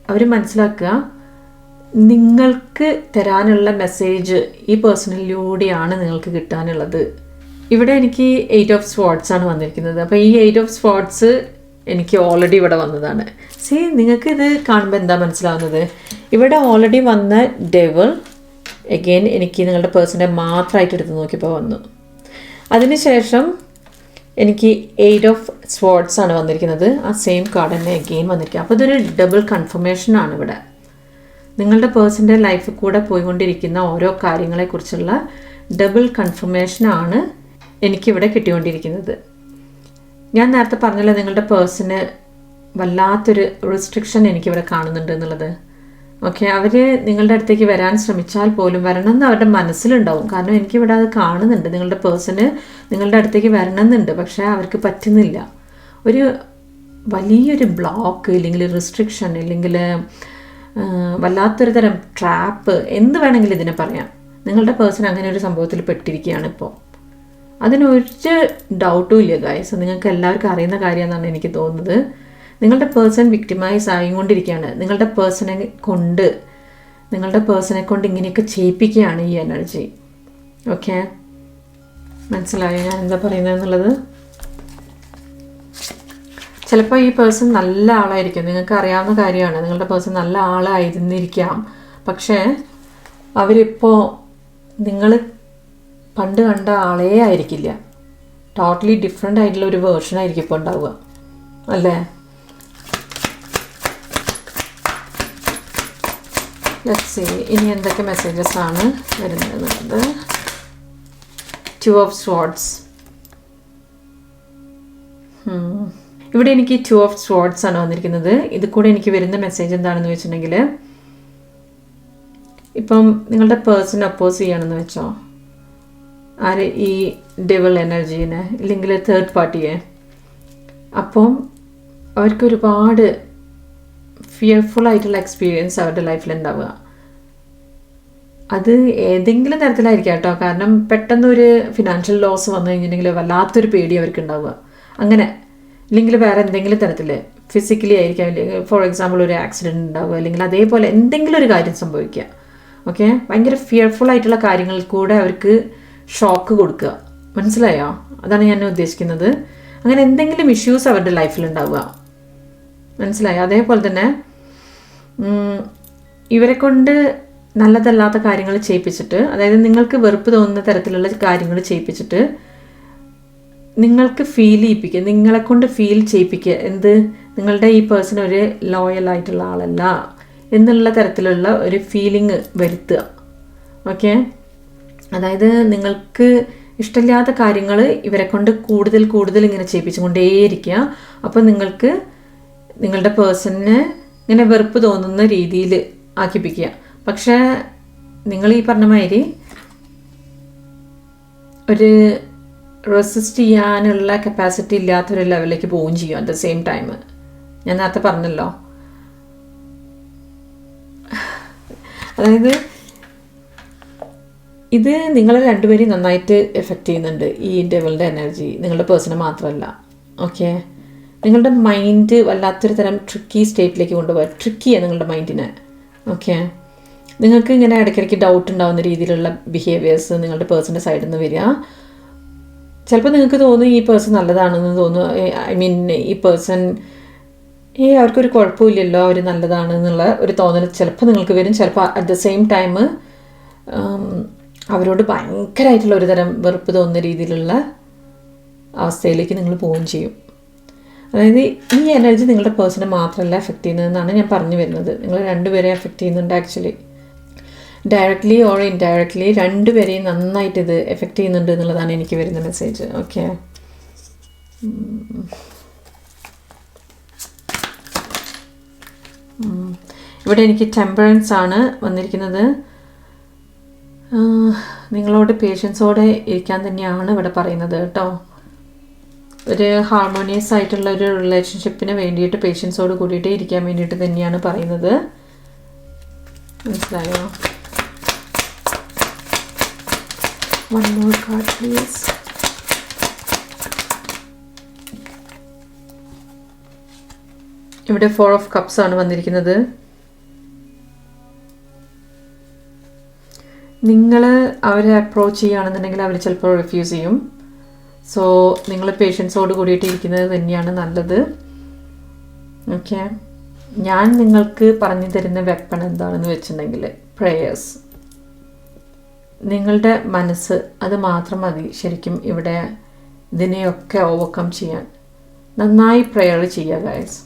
അവർ മനസ്സിലാക്കുക, നിങ്ങൾക്ക് തരാനുള്ള മെസ്സേജ് ഈ പേഴ്സണിലൂടെയാണ് നിങ്ങൾക്ക് കിട്ടാനുള്ളത്. ഇവിടെ എനിക്ക് 8 ഓഫ് സ്വാർഡ്സ് ആണ് വന്നിരിക്കുന്നത്. അപ്പോൾ ഈ 8 ഓഫ് സ്വാർഡ്സ് എനിക്ക് ഓൾറെഡി ഇവിടെ വന്നതാണ്. നിങ്ങൾക്ക് ഇത് കാണുമ്പോൾ എന്താ മനസ്സിലാവുന്നത്? ഇവിടെ ഓൾറെഡി വന്ന ഡെവിൾ എഗെയിൻ എനിക്ക് നിങ്ങളുടെ പേഴ്സണെ മാത്രമായിട്ട് എടുത്ത് നോക്കിയപ്പോൾ വന്നു. അതിനുശേഷം എനിക്ക് 8 ഓഫ് സ്വാർഡ്സ് ആണ് വന്നിരിക്കുന്നത്. ആ സെയിം കാർഡ് തന്നെ എഗെയിൻ വന്നിരിക്കുക. അപ്പോൾ ഇതൊരു ഡബിൾ കൺഫർമേഷനാണ് ഇവിടെ. നിങ്ങളുടെ പേഴ്സൻ്റെ ലൈഫിൽ കൂടെ പോയിക്കൊണ്ടിരിക്കുന്ന ഓരോ കാര്യങ്ങളെക്കുറിച്ചുള്ള ഡബിൾ കൺഫർമേഷനാണ് എനിക്കിവിടെ കിട്ടിക്കൊണ്ടിരിക്കുന്നത്. ഞാൻ നേരത്തെ പറഞ്ഞല്ലോ, നിങ്ങളുടെ പേഴ്സന് വല്ലാത്തൊരു റിസ്ട്രിക്ഷൻ എനിക്കിവിടെ കാണുന്നുണ്ട് എന്നുള്ളത്. ഓക്കെ, അവർ നിങ്ങളുടെ അടുത്തേക്ക് വരാൻ ശ്രമിച്ചാൽ പോലും വരണമെന്ന് അവരുടെ മനസ്സിലുണ്ടാവും. കാരണം എനിക്കിവിടെ അത് കാണുന്നുണ്ട്. നിങ്ങളുടെ പേഴ്സന് നിങ്ങളുടെ അടുത്തേക്ക് വരണമെന്നുണ്ട്, പക്ഷേ അവർക്ക് പറ്റുന്നില്ല. ഒരു വലിയൊരു ബ്ലോക്ക്, ഇല്ലെങ്കിൽ റിസ്ട്രിക്ഷൻ, ഇല്ലെങ്കിൽ വല്ലാത്തൊരു തരം ട്രാപ്പ്, എന്ത് വേണമെങ്കിലും ഇതിനെ പറയാം. നിങ്ങളുടെ പേഴ്സൺ അങ്ങനെ ഒരു സംഭവത്തിൽ പെട്ടിരിക്കുകയാണ് ഇപ്പോൾ. അതിനൊരു ഡൗട്ടും ഇല്ല ഗൈസ്. നിങ്ങൾക്ക് എല്ലാവർക്കും അറിയുന്ന കാര്യമെന്നാണ് എനിക്ക് തോന്നുന്നത്. നിങ്ങളുടെ പേഴ്സൺ വിക്ടിമൈസ് ആയിക്കൊണ്ടിരിക്കുകയാണ്. നിങ്ങളുടെ പേഴ്സണെ കൊണ്ട് ഇങ്ങനെയൊക്കെ ചെയ്യിപ്പിക്കുകയാണ് ഈ എനർജി. ഓക്കെ, മനസ്സിലായോ ഞാൻ എന്താ പറയുന്നതെന്നുള്ളത്? ചിലപ്പോൾ ഈ പേഴ്സൺ നല്ല ആളായിരിക്കും. നിങ്ങൾക്ക് അറിയാവുന്ന കാര്യമാണ്, നിങ്ങളുടെ പേഴ്സൺ നല്ല ആളായിരുന്നിരിക്കാം. പക്ഷേ അവരിപ്പോൾ നിങ്ങൾ പണ്ട് കണ്ട ആളേ ആയിരിക്കില്ല. ടോട്ടലി ഡിഫറെൻ്റ് ആയിട്ടുള്ള ഒരു വേർഷനായിരിക്കും ഇപ്പോൾ ഉണ്ടാവുക, അല്ലേ? ലെറ്റ്സ് സീ ഇനി എന്തൊക്കെ മെസ്സേജസ് ആണ് വരുന്നത്. 2 ഓഫ് സ്വാർഡ്സ്. ഇവിടെ എനിക്ക് 2 ഓഫ് സ്വാർഡ്സ് ആണ് വന്നിരിക്കുന്നത്. ഇത് കൂടെ എനിക്ക് വരുന്ന മെസ്സേജ് എന്താണെന്ന് വെച്ചിട്ടുണ്ടെങ്കിൽ, ഇപ്പം നിങ്ങളുടെ പേഴ്സൺ അപ്പോസ് ചെയ്യണമെന്ന് വെച്ചോ, ആര് ഈ ഡെവിൾ എനർജീനെ ഇല്ലെങ്കിൽ തേർഡ് പാർട്ടിയെ, അപ്പം അവർക്ക് ഒരുപാട് ഫിയർഫുൾ ആയിട്ടുള്ള എക്സ്പീരിയൻസ് അവരുടെ ലൈഫിൽ ഉണ്ടാവുക. അത് ഏതെങ്കിലും തരത്തിലായിരിക്കാം കേട്ടോ. കാരണം പെട്ടെന്ന് ഒരു ഫിനാൻഷ്യൽ ലോസ് വന്നു കഴിഞ്ഞിട്ടുണ്ടെങ്കിൽ വല്ലാത്തൊരു പേടി അവർക്ക് ഉണ്ടാവുക. അങ്ങനെ ഇല്ലെങ്കിൽ വേറെ എന്തെങ്കിലും തരത്തിൽ ഫിസിക്കലി ആയിരിക്കാം, ഫോർ എക്സാമ്പിൾ ഒരു ആക്സിഡൻറ്റ് ഉണ്ടാവുക, അല്ലെങ്കിൽ അതേപോലെ എന്തെങ്കിലും ഒരു കാര്യം സംഭവിക്കുക. ഓക്കെ, ഭയങ്കര ഫിയർഫുൾ ആയിട്ടുള്ള കാര്യങ്ങളിൽ കൂടെ അവർക്ക് ഷോക്ക് കൊടുക്കുക. മനസ്സിലായോ? അതാണ് ഞാൻ ഉദ്ദേശിക്കുന്നത്. അങ്ങനെ എന്തെങ്കിലും ഇഷ്യൂസ് അവരുടെ ലൈഫിൽ ഉണ്ടാവുക. മനസ്സിലായോ? അതേപോലെ തന്നെ ഇവരെ കൊണ്ട് നല്ലതല്ലാത്ത കാര്യങ്ങൾ ചെയ്യിപ്പിച്ചിട്ട്, അതായത് നിങ്ങൾക്ക് വെറുപ്പ് തോന്നുന്ന തരത്തിലുള്ള കാര്യങ്ങൾ ചെയ്യിപ്പിച്ചിട്ട് നിങ്ങൾക്ക് ഫീൽ ചെയ്യിപ്പിക്കുക, നിങ്ങളെക്കൊണ്ട് ഫീൽ ചെയ്യിപ്പിക്കുക. എന്ത്? നിങ്ങളുടെ ഈ പേഴ്സൺ ഒരു ലോയൽ ആയിട്ടുള്ള ആളല്ല എന്നുള്ള തരത്തിലുള്ള ഒരു ഫീലിംഗ് വരുത്തുക. ഓക്കെ, അതായത് നിങ്ങൾക്ക് ഇഷ്ടമില്ലാത്ത കാര്യങ്ങൾ ഇവരെ കൊണ്ട് കൂടുതൽ ഇങ്ങനെ ചെയ്യിപ്പിച്ചുകൊണ്ടേയിരിക്കുക. അപ്പോൾ നിങ്ങൾക്ക് നിങ്ങളുടെ പേഴ്സണിന് ഇങ്ങനെ വെറുപ്പ് തോന്നുന്ന രീതിയിൽ ആക്കിപ്പിക്കുക. പക്ഷേ നിങ്ങൾ ഈ പറഞ്ഞ മാതിരി ഒരു റെസിസ്റ്റ് ചെയ്യാനുള്ള കപ്പാസിറ്റി ഇല്ലാത്തൊരു ലെവലിലേക്ക് പോവുകയും ചെയ്യും അറ്റ് ദ സെയിം ടൈം. ഞാൻ നേരത്തെ പറഞ്ഞല്ലോ, അതായത് ഇത് നിങ്ങളെ രണ്ടുപേരെയും നന്നായിട്ട് എഫക്റ്റ് ചെയ്യുന്നുണ്ട് ഈ ഡെവിളിൻ്റെ എനർജി, നിങ്ങളുടെ പേഴ്സണെ മാത്രമല്ല. ഓക്കെ, നിങ്ങളുടെ മൈൻഡ് വല്ലാത്തൊരു തരം ട്രിക്കി സ്റ്റേറ്റിലേക്ക് കൊണ്ടുപോകാം. ട്രിക്കിയാണ് നിങ്ങളുടെ മൈൻഡിനെ. ഓക്കെ, നിങ്ങൾക്ക് ഇങ്ങനെ ഇടയ്ക്കിടയ്ക്ക് ഡൗട്ട് ഉണ്ടാകുന്ന രീതിയിലുള്ള ബിഹേവിയേഴ്സ് നിങ്ങളുടെ പേഴ്സൻ്റെ സൈഡിൽ നിന്ന് വരിക. ചിലപ്പോൾ നിങ്ങൾക്ക് തോന്നും ഈ പേഴ്സൺ നല്ലതാണെന്ന് തോന്നും. ഐ മീൻ ഈ പേഴ്സൺ അവർക്കൊരു കുഴപ്പമില്ലല്ലോ, അവർ നല്ലതാണ് എന്നുള്ള ഒരു തോന്നൽ ചിലപ്പോൾ നിങ്ങൾക്ക് വരും. ചിലപ്പോൾ അറ്റ് ദ സെയിം ടൈം അവരോട് ഭയങ്കരമായിട്ടുള്ള ഒരു തരം വെറുപ്പ് തോന്നുന്ന രീതിയിലുള്ള അവസ്ഥയിലേക്ക് നിങ്ങൾ പോവുകയും ചെയ്യും. അതായത് ഈ എനർജി നിങ്ങളുടെ പേഴ്സണെ മാത്രമല്ല എഫക്റ്റ് ചെയ്യുന്നതെന്നാണ് ഞാൻ പറഞ്ഞു വരുന്നത്. നിങ്ങൾ രണ്ടുപേരെ എഫക്റ്റ് ചെയ്യുന്നുണ്ട് ആക്ച്വലി. ഡയറക്റ്റ്ലി ഓർ ഇൻഡയറക്റ്റ്ലി രണ്ടുപേരെയും നന്നായിട്ട് ഇത് എഫക്റ്റ് ചെയ്യുന്നുണ്ട് എന്നുള്ളതാണ് എനിക്ക് വരുന്ന മെസ്സേജ്. ഓക്കെ, ഇവിടെ എനിക്ക് ടെമ്പറൻസ് ആണ് വന്നിരിക്കുന്നത്. നിങ്ങളോട് പേഷ്യൻസോടെ ഇരിക്കാൻ തന്നെയാണ് ഇവിടെ പറയുന്നത് കേട്ടോ. ഒരു ഹാർമോണിയസ് ആയിട്ടുള്ള ഒരു റിലേഷൻഷിപ്പിന് വേണ്ടിയിട്ട് പേഷ്യൻസോട് കൂടിയിട്ട് ഇരിക്കാൻ വേണ്ടിയിട്ട് തന്നെയാണ് പറയുന്നത്. മനസ്സിലായോ? One more card please. ഇവിടെ 4 ഓഫ് കപ്സ് ആണ് വന്നിരിക്കുന്നത്. നിങ്ങൾ അവരെ അപ്രോച്ച് ചെയ്യുകയാണെന്നുണ്ടെങ്കിൽ അവർ ചിലപ്പോൾ റിഫ്യൂസ് ചെയ്യും. സോ നിങ്ങൾ പേഷ്യൻസോട് കൂടിയിട്ട് ഇരിക്കുന്നത് തന്നെയാണ് നല്ലത്. ഓക്കെ, ഞാൻ നിങ്ങൾക്ക് പറഞ്ഞു തരുന്ന വെപ്പൺ എന്താണെന്ന് വെച്ചിട്ടുണ്ടെങ്കിൽ പ്രേയേഴ്സ്. നിങ്ങളുടെ മനസ്സ് അത് മാത്രം മതി ശരിക്കും ഇവിടെ ഇതിനെയൊക്കെ ഓവർകം ചെയ്യാൻ. നന്നായി പ്രെയർ ചെയ്യുക ഗൈസ്.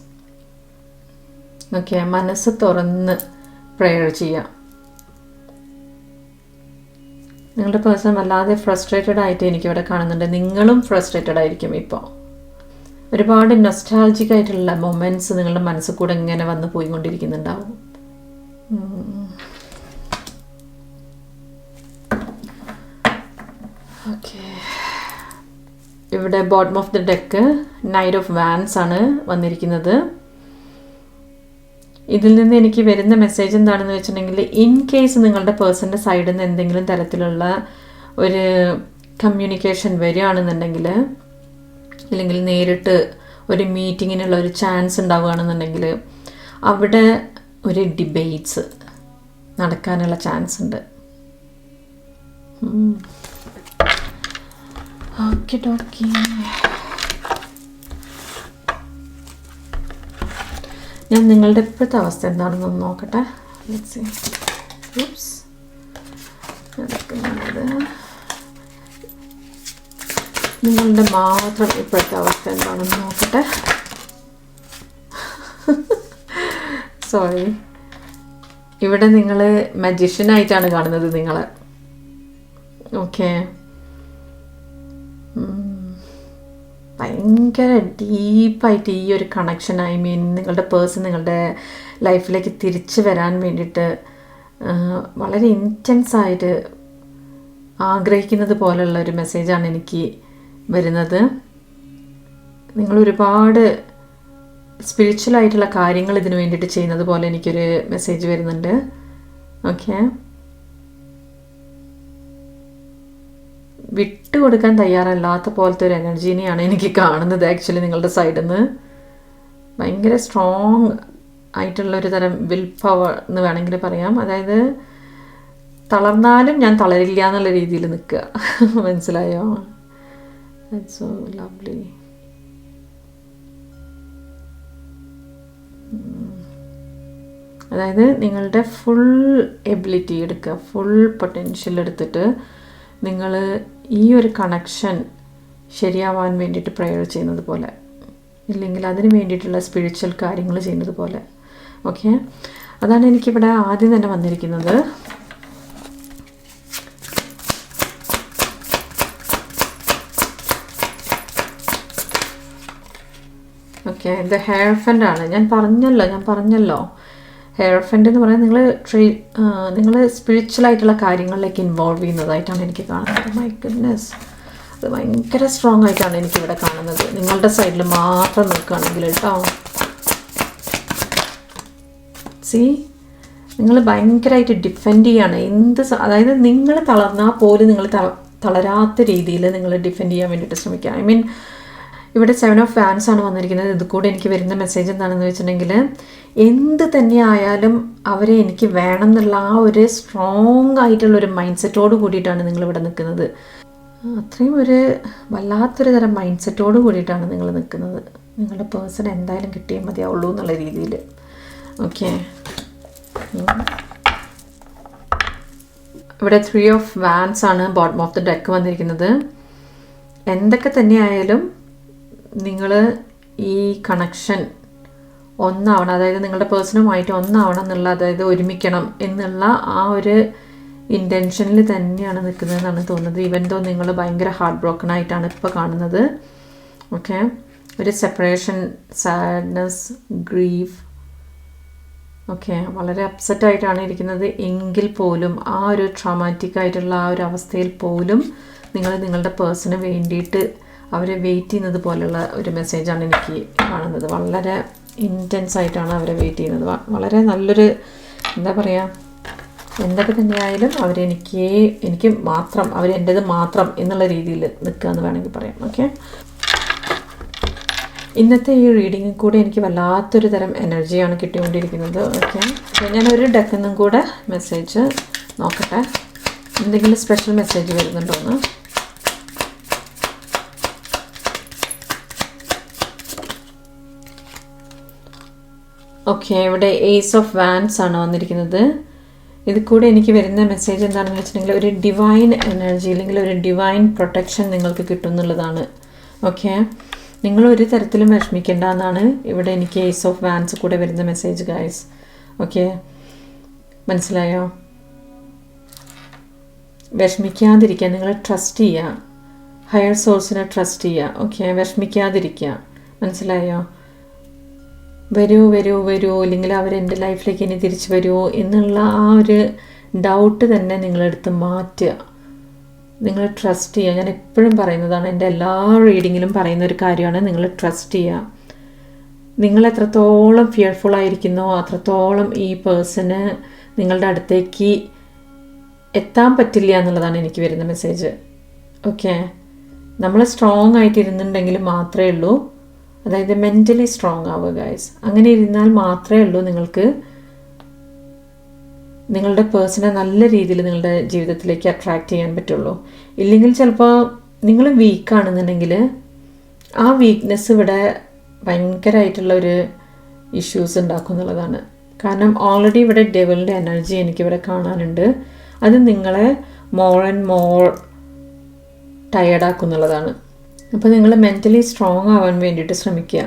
ഓക്കെ, മനസ്സ് തുറന്ന് പ്രെയർ ചെയ്യാം. നിങ്ങളുടെ പേഴ്സൺ വല്ലാതെ ഫ്രസ്ട്രേറ്റഡ് ആയിട്ട് എനിക്കിവിടെ കാണുന്നുണ്ട്. നിങ്ങളും ഫ്രസ്ട്രേറ്റഡ് ആയിരിക്കും. ഇപ്പോൾ ഒരുപാട് നൊസ്റ്റാൾജിക് ആയിട്ടുള്ള മൊമെൻറ്റ്സ് നിങ്ങളുടെ മനസ്സിൽ കൂടെ ഇങ്ങനെ വന്ന് പോയിക്കൊണ്ടിരിക്കുന്നുണ്ടാവും. ഓക്കെ, ഇവിടെ bottom of the deck knight of wands ആണ് വന്നിരിക്കുന്നത്. ഇതിൽ നിന്ന് എനിക്ക് വരുന്ന മെസ്സേജ് എന്താണെന്ന് വെച്ചിട്ടുണ്ടെങ്കിൽ, ഇൻ കേസ് നിങ്ങളുടെ പേഴ്സൻ്റെ സൈഡിൽ നിന്ന് എന്തെങ്കിലും തരത്തിലുള്ള ഒരു കമ്മ്യൂണിക്കേഷൻ വരികയാണെന്നുണ്ടെങ്കിൽ, അല്ലെങ്കിൽ നേരിട്ട് ഒരു മീറ്റിങ്ങിനുള്ള ഒരു ചാൻസ് ഉണ്ടാവുകയാണെന്നുണ്ടെങ്കിൽ അവിടെ ഒരു ഡിബേറ്റ്സ് നടക്കാനുള്ള ചാൻസ് ഉണ്ട്. ഓക്കെ ഡോക്കി, ഞാൻ നിങ്ങളുടെ ഇപ്പോഴത്തെ അവസ്ഥ എന്താണെന്നൊന്ന് നോക്കട്ടെ. നിങ്ങളുടെ മാത്രം ഇപ്പോഴത്തെ അവസ്ഥ എന്താണെന്ന് നോക്കട്ടെ. സോറി, ഇവിടെ നിങ്ങൾ മജീഷ്യനായിട്ടാണ് കാണുന്നത് നിങ്ങളെ. ഓക്കെ, ഭയങ്കര ഡീപ്പായിട്ട് ഈ ഒരു കണക്ഷൻ, ഐ മീൻ നിങ്ങളുടെ പേഴ്സൺ നിങ്ങളുടെ ലൈഫിലേക്ക് തിരിച്ചു വരാൻ വേണ്ടിയിട്ട് വളരെ ഇൻറ്റൻസായിട്ട് ആഗ്രഹിക്കുന്നത് പോലുള്ള ഒരു മെസ്സേജാണ് എനിക്ക് വരുന്നത്. നിങ്ങൾ ഒരുപാട് സ്പിരിച്വലായിട്ടുള്ള കാര്യങ്ങൾ ഇതിനു വേണ്ടിയിട്ട് ചെയ്യുന്നത് പോലെ എനിക്കൊരു മെസ്സേജ് വരുന്നുണ്ട്. ഓക്കെ, വിട്ടുകൊടുക്കാൻ തയ്യാറല്ലാത്ത പോലത്തെ ഒരു എനർജീനെയാണ് എനിക്ക് കാണുന്നത് ആക്ച്വലി നിങ്ങളുടെ സൈഡിൽ നിന്ന്. ഭയങ്കര സ്ട്രോങ് ആയിട്ടുള്ളൊരു തരം വിൽ പവർ എന്ന് വേണമെങ്കിൽ പറയാം. അതായത് തളർന്നാലും ഞാൻ തളരില്ല എന്നുള്ള രീതിയിൽ നിൽക്കുക. മനസ്സിലായോ? That's so lovely. അതായത് നിങ്ങളുടെ ഫുൾ എബിലിറ്റി എടുക്കുക, ഫുൾ പൊട്ടൻഷ്യൽ എടുത്തിട്ട് നിങ്ങൾ ഈ ഒരു കണക്ഷൻ ശരിയാവാൻ വേണ്ടിയിട്ട് പ്രെയർ ചെയ്യുന്നത് പോലെ, ഇല്ലെങ്കിൽ അതിന് വേണ്ടിയിട്ടുള്ള സ്പിരിച്വൽ കാര്യങ്ങൾ ചെയ്യുന്നത് പോലെ. ഓക്കെ, അതാണ് എനിക്കിവിടെ ആദ്യം തന്നെ വന്നിരിക്കുന്നത്. ഓക്കെ, ഇത് ഹെയർഫൻ്റ് ആണ്. ഞാൻ പറഞ്ഞല്ലോ ഹെയർഫൻ്റ് എന്ന് പറയുന്നത് നിങ്ങൾ സ്പിരിച്വലായിട്ടുള്ള കാര്യങ്ങളിലേക്ക് ഇൻവോൾവ് ചെയ്യുന്നതായിട്ടാണ് എനിക്ക് കാണുന്നത്. മൈ ഗുഡ്നെസ്, അത് ഭയങ്കര സ്ട്രോങ് ആയിട്ടാണ് എനിക്കിവിടെ കാണുന്നത്. നിങ്ങളുടെ സൈഡിൽ മാത്രം നിൽക്കുകയാണെങ്കിൽ കേട്ടോ. സി, നിങ്ങൾ ഭയങ്കരമായിട്ട് ഡിഫെൻഡ് ചെയ്യാണ്. അതായത് നിങ്ങൾ തളർന്നാൽ പോലും നിങ്ങൾ തളരാത്ത രീതിയിൽ നിങ്ങൾ ഡിഫെൻഡ് ചെയ്യാൻ വേണ്ടിയിട്ട് ശ്രമിക്കുക. ഐ മീൻ ഇവിടെ 7 ഓഫ് വാൻസ് ആണ് വന്നിരിക്കുന്നത്. ഇത് കൂടെ എനിക്ക് വരുന്ന മെസ്സേജ് എന്താണെന്ന് വെച്ചിട്ടുണ്ടെങ്കിൽ, എന്ത് തന്നെ ആയാലും അവരെ എനിക്ക് വേണം എന്നുള്ള ആ ഒരു സ്ട്രോങ് ആയിട്ടുള്ളൊരു മൈൻഡ് സെറ്റോട് കൂടിയിട്ടാണ് നിങ്ങളിവിടെ നിൽക്കുന്നത്. അത്രയും ഒരു വല്ലാത്തൊരു തരം മൈൻഡ് സെറ്റോട് കൂടിയിട്ടാണ് നിങ്ങൾ നിൽക്കുന്നത്. നിങ്ങളുടെ പേഴ്സൺ എന്തായാലും കിട്ടിയേ മതിയാവുള്ളൂ എന്നുള്ള രീതിയിൽ. ഓക്കെ, ഇവിടെ 3 ഓഫ് വാൻസ് ആണ് ബോട്ടം ഓഫ് ദ ഡെക്ക് വന്നിരിക്കുന്നത്. എന്തൊക്കെ തന്നെയായാലും നിങ്ങൾ ഈ കണക്ഷൻ ഒന്നാവണം, അതായത് നിങ്ങളുടെ പേഴ്സണുമായിട്ട് ഒന്നാവണം എന്നുള്ള, അതായത് ഒരുമിക്കണം എന്നുള്ള ആ ഒരു ഇൻറ്റൻഷനിൽ തന്നെയാണ് നിൽക്കുന്നതെന്നാണ് തോന്നുന്നത്. ഈവൻ ദോ നിങ്ങൾ ഭയങ്കര ഹാർട്ട് ബ്രോക്കൺ ആയിട്ടാണ് ഇപ്പോൾ കാണുന്നത്. ഓക്കെ, ഒരു സെപ്പറേഷൻ, സാഡ്നെസ്, ഗ്രീഫ്, ഓക്കെ, വളരെ അപ്സെറ്റായിട്ടാണ് ഇരിക്കുന്നത്. എങ്കിൽ പോലും ആ ഒരു ട്രോമാറ്റിക് ആയിട്ടുള്ള ആ ഒരു അവസ്ഥയിൽ പോലും നിങ്ങൾ നിങ്ങളുടെ പേഴ്സണ് വേണ്ടിയിട്ട് അവരെ വെയിറ്റ് ചെയ്യുന്നത് പോലുള്ള ഒരു മെസ്സേജാണ് എനിക്ക് കാണുന്നത്. വളരെ ഇൻറ്റൻസ് ആയിട്ടാണ് അവരെ വെയിറ്റ് ചെയ്യുന്നത്. വളരെ നല്ലൊരു, എന്താ പറയുക, എന്തൊക്കെ തന്നെയായാലും എനിക്ക് മാത്രം, അവരെൻ്റേത് മാത്രം എന്നുള്ള രീതിയിൽ നിൽക്കുക എന്ന് വേണമെങ്കിൽ പറയാം. ഓക്കെ, ഇന്നത്തെ ഈ റീഡിങ്ങിൽ കൂടെ എനിക്ക് വല്ലാത്തൊരു തരം എനർജിയാണ് കിട്ടിക്കൊണ്ടിരിക്കുന്നത്. ഓക്കെ, ഞാനൊരു ഡെക്കിൽ നിന്നും കൂടെ മെസ്സേജ് നോക്കട്ടെ, എന്തെങ്കിലും സ്പെഷ്യൽ മെസ്സേജ് വരുന്നുണ്ടോയെന്ന്. ഓക്കെ, ഇവിടെ ഏസ് ഓഫ് വാൻസ് ആണ് വന്നിരിക്കുന്നത്. ഇത് കൂടെ എനിക്ക് വരുന്ന മെസ്സേജ് എന്താണെന്ന് വെച്ചിട്ടുണ്ടെങ്കിൽ ഒരു ഡിവൈൻ എനർജി അല്ലെങ്കിൽ ഒരു ഡിവൈൻ പ്രൊട്ടക്ഷൻ നിങ്ങൾക്ക് കിട്ടും എന്നുള്ളതാണ്. ഓക്കെ, നിങ്ങൾ ഒരു തരത്തിലും വിഷമിക്കേണ്ട എന്നാണ് ഇവിടെ എനിക്ക് ഏസ് ഓഫ് വാൻസ് കൂടെ വരുന്ന മെസ്സേജ് ഗൈസ്. ഓക്കെ, മനസ്സിലായോ? വിഷമിക്കാതിരിക്കുക, നിങ്ങൾ ട്രസ്റ്റ് ചെയ്യുക, ഹയർ സോഴ്സിനെ ട്രസ്റ്റ് ചെയ്യുക. ഓക്കെ, വിഷമിക്കാതിരിക്കുക, മനസ്സിലായോ? വരൂ വരൂ വരൂ, അല്ലെങ്കിൽ അവരെൻ്റെ ലൈഫിലേക്ക് ഇനി തിരിച്ചു വരുമോ എന്നുള്ള ആ ഒരു ഡൗട്ട് തന്നെ നിങ്ങളെടുത്ത് മാറ്റുക. നിങ്ങൾ ട്രസ്റ്റ് ചെയ്യുക. ഞാൻ എപ്പോഴും പറയുന്നതാണ്, എൻ്റെ എല്ലാ റീഡിങ്ങിലും പറയുന്ന ഒരു കാര്യമാണ്, നിങ്ങൾ ട്രസ്റ്റ് ചെയ്യുക. നിങ്ങൾ എത്രത്തോളം ഫിയർഫുള്ളായിരിക്കുന്നോ അത്രത്തോളം ഈ പേഴ്സണ് നിങ്ങളുടെ അടുത്തേക്ക് എത്താൻ പറ്റില്ല എന്നുള്ളതാണ് എനിക്ക് വരുന്ന മെസ്സേജ്. ഓക്കെ, നമ്മൾ സ്ട്രോങ് ആയിട്ട് ഇരുന്നുണ്ടെങ്കിൽ മാത്രമേ ഉള്ളൂ, അതായത് മെൻ്റലി സ്ട്രോങ് ആവുക ഗൈസ്. അങ്ങനെ ഇരുന്നാൽ മാത്രമേ ഉള്ളൂ നിങ്ങൾക്ക് നിങ്ങളുടെ പേഴ്സണെ നല്ല രീതിയിൽ നിങ്ങളുടെ ജീവിതത്തിലേക്ക് അട്രാക്റ്റ് ചെയ്യാൻ പറ്റുള്ളൂ. ഇല്ലെങ്കിൽ ചിലപ്പോൾ നിങ്ങൾ വീക്കാണെന്നുണ്ടെങ്കിൽ ആ വീക്ക്നെസ് ഇവിടെ ഭയങ്കരമായിട്ടുള്ളൊരു ഇഷ്യൂസ് ഉണ്ടാക്കും എന്നുള്ളതാണ്. കാരണം ഓൾറെഡി ഇവിടെ ഡെവിളിൻ്റെ എനർജി എനിക്കിവിടെ കാണാനുണ്ട്. അത് നിങ്ങളെ മോർ ആൻഡ് മോർ ടയേർഡാക്കും എന്നുള്ളതാണ്. അപ്പോൾ നിങ്ങൾ മെൻ്റലി സ്ട്രോങ് ആവാൻ വേണ്ടിയിട്ട് ശ്രമിക്കുക.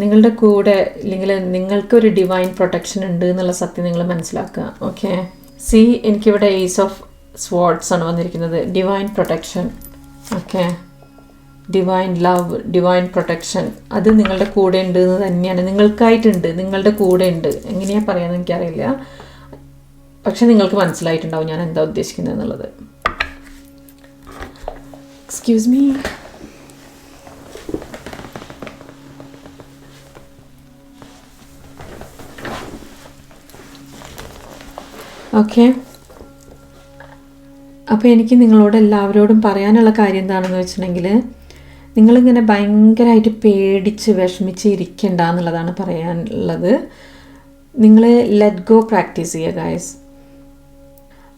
നിങ്ങളുടെ കൂടെ, അല്ലെങ്കിൽ നിങ്ങൾക്കൊരു ഡിവൈൻ പ്രൊട്ടക്ഷൻ ഉണ്ട് എന്നുള്ള സത്യം നിങ്ങൾ മനസ്സിലാക്കുക. ഓക്കെ, എനിക്കിവിടെ ഏസ് ഓഫ് സ്വാർഡ്സ് ആണ് വന്നിരിക്കുന്നത്. Divine protection, okay, divine love, divine protection, അത് നിങ്ങളുടെ കൂടെ ഉണ്ട് എന്ന് തന്നെയാണ്. നിങ്ങൾക്കായിട്ടുണ്ട്, നിങ്ങളുടെ കൂടെ ഉണ്ട്. എങ്ങനെയാണ് പറയാമെന്ന് എനിക്കറിയില്ല, പക്ഷെ നിങ്ങൾക്ക് മനസ്സിലായിട്ടുണ്ടാവും ഞാൻ എന്താ ഉദ്ദേശിക്കുന്നത് എന്നുള്ളത്. Excuse me. ഓക്കെ, അപ്പോൾ എനിക്ക് നിങ്ങളോട് എല്ലാവരോടും പറയാനുള്ള കാര്യം എന്താണെന്ന് വെച്ചിട്ടുണ്ടെങ്കിൽ, നിങ്ങളിങ്ങനെ ഭയങ്കരമായിട്ട് പേടിച്ച് വിഷമിച്ച് ഇരിക്കണ്ട എന്നുള്ളതാണ് പറയാനുള്ളത്. നിങ്ങൾ ലെറ്റ് ഗോ പ്രാക്ടീസ് ചെയ്യുക ഗൈസ്.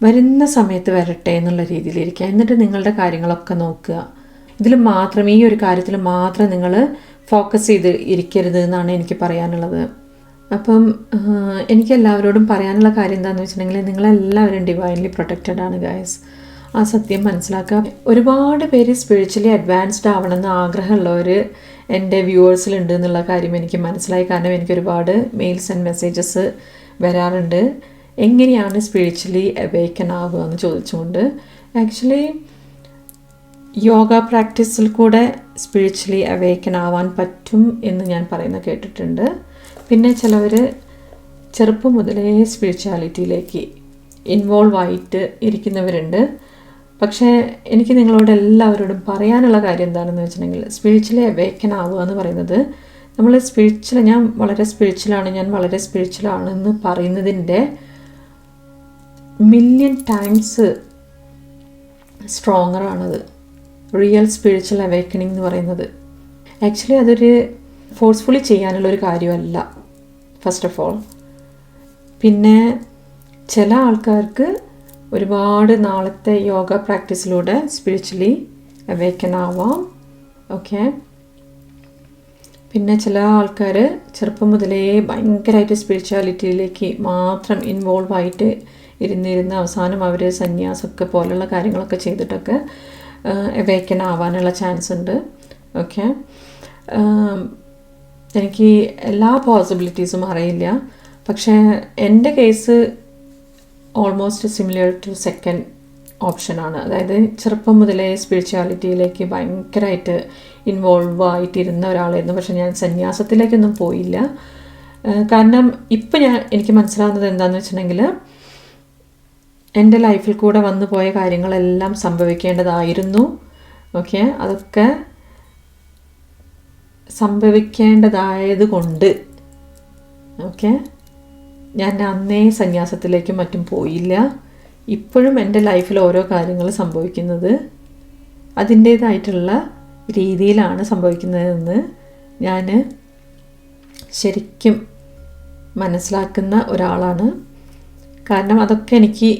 വരുന്ന സമയത്ത് വരട്ടെ എന്നുള്ള രീതിയിലിരിക്കുക. എന്നിട്ട് നിങ്ങളുടെ കാര്യങ്ങളൊക്കെ നോക്കുക. ഇതിൽ മാത്രം, ഈ ഒരു കാര്യത്തിൽ മാത്രം നിങ്ങൾ ഫോക്കസ് ചെയ്ത് ഇരിക്കരുത് എന്നാണ് എനിക്ക് പറയാനുള്ളത്. അപ്പം എനിക്ക് എല്ലാവരോടും പറയാനുള്ള കാര്യം എന്താണെന്ന് വെച്ചിട്ടുണ്ടെങ്കിൽ, നിങ്ങളെല്ലാവരും ഡിവൈൻലി പ്രൊട്ടക്റ്റഡ് ആണ് ഗൈസ്. ആ സത്യം മനസ്സിലാക്കുക. ഒരുപാട് പേര് സ്പിരിച്വലി അഡ്വാൻസ്ഡ് ആവണമെന്ന് ആഗ്രഹമുള്ളവർ എൻ്റെ വ്യൂവേഴ്സിലുണ്ട് എന്നുള്ള കാര്യം എനിക്ക് മനസ്സിലായി. കാരണം എനിക്ക് ഒരുപാട് മെയിൽസ് ആൻഡ് മെസ്സേജസ് വരാറുണ്ട്, എങ്ങനെയാണ് സ്പിരിച്വലി അവേക്കൻ ആവുക എന്ന് ചോദിച്ചുകൊണ്ട്. ആക്ച്വലി യോഗ പ്രാക്ടീസിൽ കൂടെ സ്പിരിച്വലി അവേക്കൻ ആവാൻ പറ്റും എന്ന് ഞാൻ പറയുന്നത് കേട്ടിട്ടുണ്ട്. പിന്നെ ചിലവർ ചെറുപ്പം മുതലേ സ്പിരിച്വാലിറ്റിയിലേക്ക് ഇൻവോൾവ് ആയിട്ട് ഇരിക്കുന്നവരുണ്ട്. പക്ഷേ എനിക്ക് നിങ്ങളോട് എല്ലാവരോടും പറയാനുള്ള കാര്യം എന്താണെന്ന് വെച്ചിട്ടുണ്ടെങ്കിൽ, സ്പിരിച്വലി അവേക്കൻ ആവുക എന്ന് പറയുന്നത്, നമ്മൾ ഞാൻ വളരെ സ്പിരിച്വലാണെന്ന് പറയുന്നതിൻ്റെ മില്യൺ ടൈംസ് സ്ട്രോങ്ങറാണത് റിയൽ സ്പിരിച്വൽ അവേക്കനിങ് എന്ന് പറയുന്നത്. ആക്ച്വലി അതൊരു ഫോഴ്സ്ഫുള്ളി ചെയ്യാനുള്ളൊരു കാര്യമല്ല ഫസ്റ്റ് ഓഫ് ഓൾ. പിന്നെ ചില ആൾക്കാർക്ക് ഒരുപാട് നാളത്തെ യോഗ പ്രാക്ടീസിലൂടെ സ്പിരിച്വലി അവേക്കൻ ആവാം. ഓക്കെ, പിന്നെ ചില ആൾക്കാർ ചെറുപ്പം മുതലേ ഭയങ്കരമായിട്ട് സ്പിരിച്വാലിറ്റിയിലേക്ക് മാത്രം ഇൻവോൾവ് ആയിട്ട് ഇരുന്നിരുന്ന് അവസാനം അവർ സന്യാസമൊക്കെ പോലുള്ള കാര്യങ്ങളൊക്കെ ചെയ്തിട്ടൊക്കെ അവേക്കൻ ആവാനുള്ള ചാൻസ് ഉണ്ട്. ഓക്കെ, എനിക്ക് എല്ലാ പോസിബിലിറ്റീസും അറിയില്ല. പക്ഷേ എൻ്റെ case almost similar to second ഓപ്ഷനാണ്. അതായത് ചെറുപ്പം മുതലേ സ്പിരിച്വാലിറ്റിയിലേക്ക് ഭയങ്കരമായിട്ട് ഇൻവോൾവ് ആയിട്ടിരുന്ന ഒരാളായിരുന്നു. പക്ഷെ ഞാൻ സന്യാസത്തിലേക്കൊന്നും പോയില്ല. കാരണം ഇപ്പം എനിക്ക് മനസ്സിലാവുന്നത് എന്താണെന്ന് വെച്ചിട്ടുണ്ടെങ്കിൽ എൻ്റെ ലൈഫിൽ കൂടെ വന്നു പോയ കാര്യങ്ങളെല്ലാം സംഭവിക്കേണ്ടതായിരുന്നു. ഓക്കെ, അതൊക്കെ സംഭവിക്കേണ്ടതായത് കൊണ്ട് ഓക്കെ ഞാൻ അന്നേ സന്യാസത്തിലേക്കും മറ്റും പോയില്ല. ഇപ്പോഴും എൻ്റെ ലൈഫിൽ ഓരോ കാര്യങ്ങൾ സംഭവിക്കുന്നത് അതിൻ്റേതായിട്ടുള്ള രീതിയിലാണ് സംഭവിക്കുന്നതെന്ന് ഞാൻ ശരിക്കും മനസ്സിലാക്കുന്ന ഒരാളാണ്. കാരണം അതൊക്കെ എനിക്ക്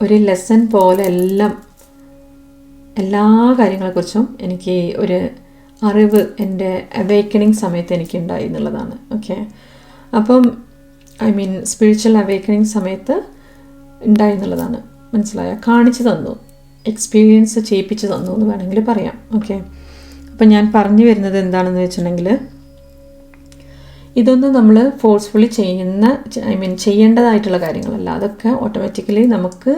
ഒരു ലെസൺ പോലെ എല്ലാ കാര്യങ്ങളെക്കുറിച്ചും എനിക്ക് ഒരു അറിവ് എൻ്റെ അവേക്കണിങ് സമയത്ത് എനിക്കുണ്ടായി എന്നുള്ളതാണ്. ഓക്കെ, അപ്പം സ്പിരിച്വൽ അവേക്കണിങ് സമയത്ത് ഉണ്ടായി എന്നുള്ളതാണ്. മനസ്സിലായോ? കാണിച്ചു തന്നു, എക്സ്പീരിയൻസ് ചെയ്യിപ്പിച്ച് തന്നു എന്ന് വേണമെങ്കിൽ പറയാം. ഓക്കെ, അപ്പം ഞാൻ പറഞ്ഞു വരുന്നത് എന്താണെന്ന് വെച്ചിട്ടുണ്ടെങ്കിൽ ഇതൊന്നും നമ്മൾ ഫോഴ്സ്ഫുള്ളി ചെയ്യേണ്ടതായിട്ടുള്ള കാര്യങ്ങളല്ല. അതൊക്കെ ഓട്ടോമാറ്റിക്കലി നമുക്ക്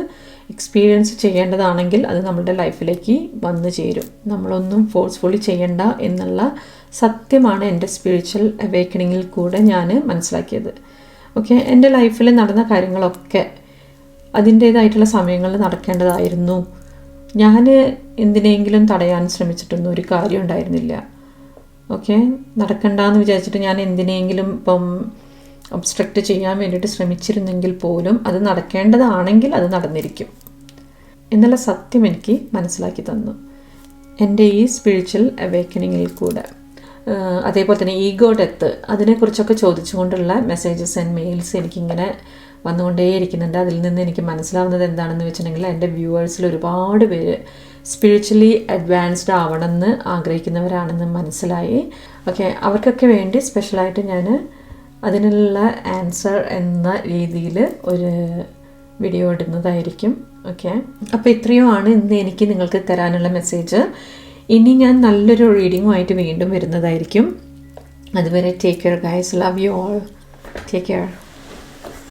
എക്സ്പീരിയൻസ് ചെയ്യേണ്ടതാണെങ്കിൽ അത് നമ്മളുടെ ലൈഫിലേക്ക് വന്നു ചേരും. നമ്മളൊന്നും ഫോഴ്സ്ഫുള്ളി ചെയ്യണ്ട എന്നുള്ള സത്യമാണ് എൻ്റെ സ്പിരിച്വൽ അവേക്കണിങ്ങിൽ കൂടെ ഞാൻ മനസ്സിലാക്കിയത്. ഓക്കെ, എൻ്റെ ലൈഫിൽ നടന്ന കാര്യങ്ങളൊക്കെ അതിൻ്റേതായിട്ടുള്ള സമയങ്ങളിൽ നടക്കേണ്ടതായിരുന്നു. ഞാൻ എന്തിനെങ്കിലും തടയാൻ ശ്രമിച്ചിട്ടൊന്നും ഒരു കാര്യം ഉണ്ടായിരുന്നില്ല. ഓക്കെ, നടക്കണ്ടെന്ന് വിചാരിച്ചിട്ട് ഞാൻ എന്തിനെങ്കിലും ഒബ്സ്ട്രക്റ്റ് ചെയ്യാൻ വേണ്ടിയിട്ട് ശ്രമിച്ചിരുന്നെങ്കിൽ പോലും അത് നടക്കേണ്ടതാണെങ്കിൽ അത് നടന്നിരിക്കും എന്നുള്ള സത്യം എനിക്ക് മനസ്സിലാക്കി തന്നു എൻ്റെ ഈ സ്പിരിച്വൽ അവേക്കണിങ്ങിൽ കൂടെ. അതേപോലെ തന്നെ ഈഗോ ഡെത്ത് അതിനെക്കുറിച്ചൊക്കെ ചോദിച്ചുകൊണ്ടുള്ള മെസ്സേജസ് ആൻഡ് മെയിൽസ് എനിക്കിങ്ങനെ വന്നുകൊണ്ടേയിരിക്കുന്നുണ്ട്. അതിൽ നിന്ന് എനിക്ക് മനസ്സിലാവുന്നത് എന്താണെന്ന് വെച്ചിട്ടുണ്ടെങ്കിൽ എൻ്റെ വ്യൂവേഴ്സിൽ ഒരുപാട് പേര് സ്പിരിച്വലി അഡ്വാൻസ്ഡ് ആവണമെന്ന് ആഗ്രഹിക്കുന്നവരാണെന്ന് മനസ്സിലായി. ഓക്കെ, അവർക്കൊക്കെ വേണ്ടി സ്പെഷ്യലായിട്ട് ഞാൻ അതിനുള്ള ആൻസർ എന്ന രീതിയിൽ ഒരു വീഡിയോ ഇടുന്നതായിരിക്കും. ഓക്കെ, അപ്പോൾ ഇത്രയും ആണ് ഇന്ന് എനിക്ക് നിങ്ങൾക്ക് തരാനുള്ള മെസ്സേജ്. ഇനി ഞാൻ നല്ലൊരു റീഡിങ്ങുമായിട്ട് വീണ്ടും വരുന്നതായിരിക്കും. അതുവരെ take care guys, love you all, take care.